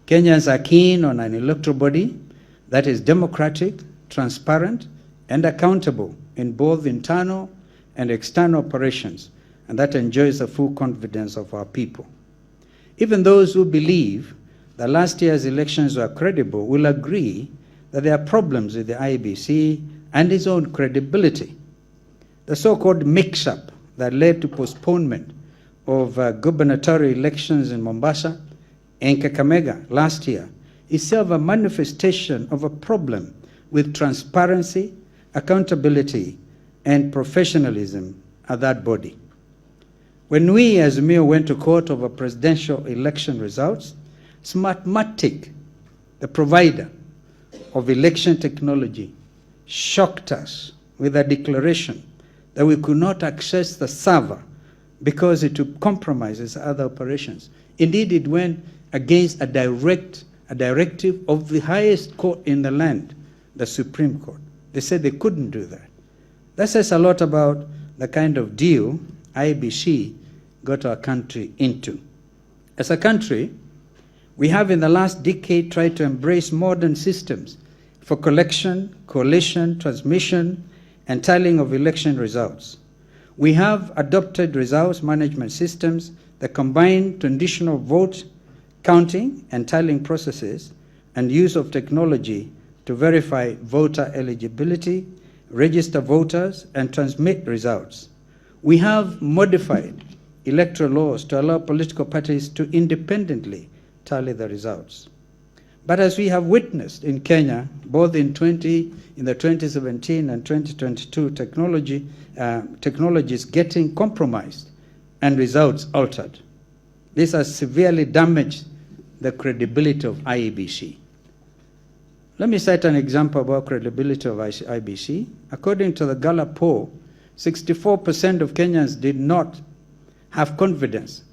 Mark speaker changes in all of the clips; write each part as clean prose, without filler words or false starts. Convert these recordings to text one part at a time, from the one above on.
Speaker 1: Kenyans are keen on an electoral body that is democratic, transparent, and accountable in both internal and external operations, and that enjoys the full confidence of our people. Even those who believe that last year's elections were credible will agree that there are problems with the IEBC and its own credibility. The so-called mix-up that led to postponement of gubernatorial elections in Mombasa and Kakamega last year is itself a manifestation of a problem with transparency, accountability, and professionalism at that body. When we as Azimio went to court over presidential election results, Smartmatic, the provider of election technology, shocked us with a declaration that we could not access the server because it would compromise its other operations. Indeed, it went against a directive of the highest court in the land, the Supreme Court. They said they couldn't do that. That says a lot about the kind of deal IEBC got our country into. As a country, we have in the last decade tried to embrace modern systems for collection, collation, transmission, and tallying of election results. We have adopted results management systems that combine traditional vote counting and tallying processes and use of technology to verify voter eligibility, register voters, and transmit results. We have modified electoral laws to allow political parties to independently tally the results. But as we have witnessed in Kenya, both in the 2017 and 2022 technologies getting compromised and results altered. This has severely damaged the credibility of IEBC. Let me cite an example about credibility of IEBC. According to the Gallup poll, 64% of Kenyans did not have confidence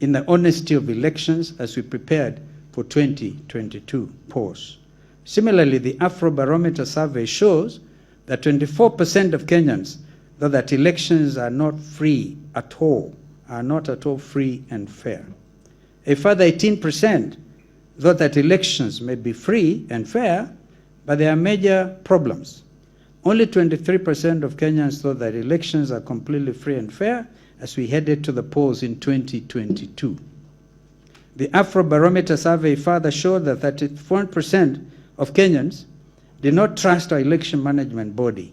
Speaker 1: in the honesty of elections as we prepared for 2022 polls. Similarly, the Afrobarometer survey shows that 24% of Kenyans thought that elections are not free at all, are not at all free and fair. A further 18% thought that elections may be free and fair, but there are major problems. Only 23% of Kenyans thought that elections are completely free and fair as we headed to the polls in 2022. The Afrobarometer survey further showed that 31% of Kenyans did not trust our election management body,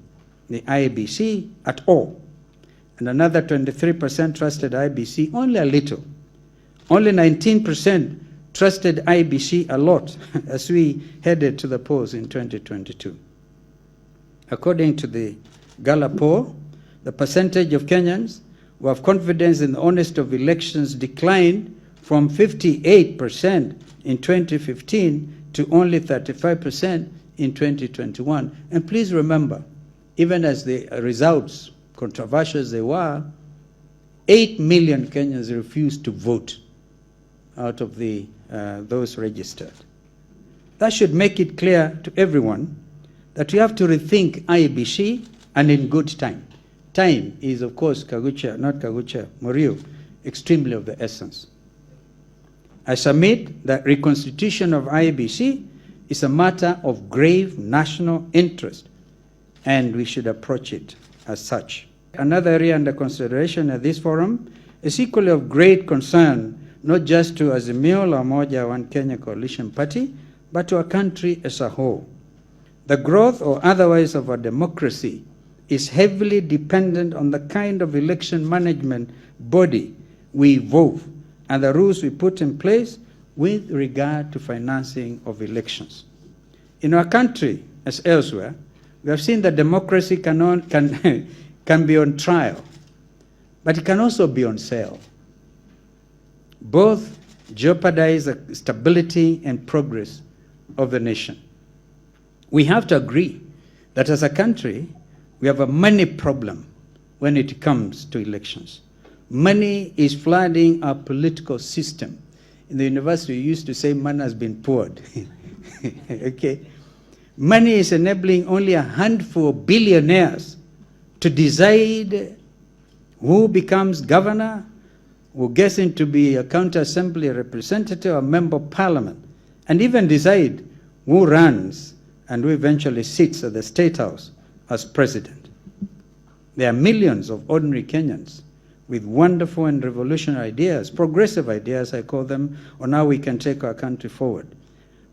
Speaker 1: the IEBC, at all. And another 23% trusted IEBC only a little. Only 19% trusted IEBC a lot as we headed to the polls in 2022. According to the Gallup poll, the percentage of Kenyans who have confidence in the honesty of elections declined from 58% in 2015 to only 35% in 2021. And please remember, even as the results, controversial as they were, 8 million Kenyans refused to vote out of those registered. That should make it clear to everyone that we have to rethink IEBC, and in good time. Time is, of course, Muriu, extremely of the essence. I submit that reconstitution of IEBC is a matter of grave national interest, and we should approach it as such. Another area under consideration at this forum is equally of great concern, not just to Azimio la Umoja One Kenya Coalition Party, but to our country as a whole. The growth or otherwise of our democracy is heavily dependent on the kind of election management body we evolve and the rules we put in place with regard to financing of elections. In our country, as elsewhere, we have seen that democracy can be on trial, but it can also be on sale. Both jeopardize the stability and progress of the nation. We have to agree that as a country, we have a money problem when it comes to elections. Money is flooding our political system. In the university, we used to say money has been poured. Okay? Money is enabling only a handful of billionaires to decide who becomes governor, who gets in to be a county assembly representative or member of parliament, and even decide who runs and who eventually sits at the State House as president. There are millions of ordinary Kenyans with wonderful and revolutionary ideas, progressive ideas, I call them, on how we can take our country forward.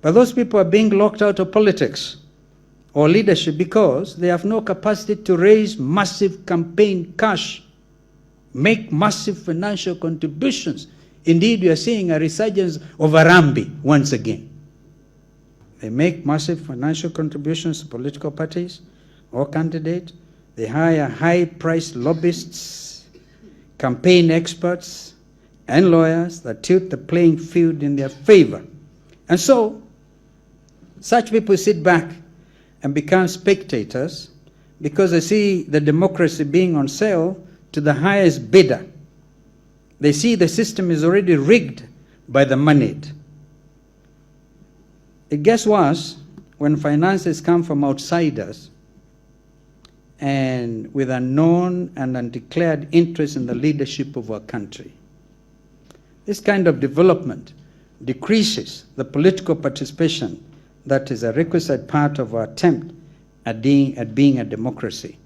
Speaker 1: But those people are being locked out of politics or leadership because they have no capacity to raise massive campaign cash, make massive financial contributions. Indeed, we are seeing a resurgence of Arambi once again. They make massive financial contributions to political parties or candidates. They hire high-priced lobbyists, campaign experts, and lawyers that tilt the playing field in their favor. And so, such people sit back and become spectators because they see the democracy being on sale to the highest bidder. They see the system is already rigged by the moneyed. It gets worse when finances come from outsiders and with unknown and undeclared interest in the leadership of our country. This kind of development decreases the political participation that is a requisite part of our attempt at being a democracy.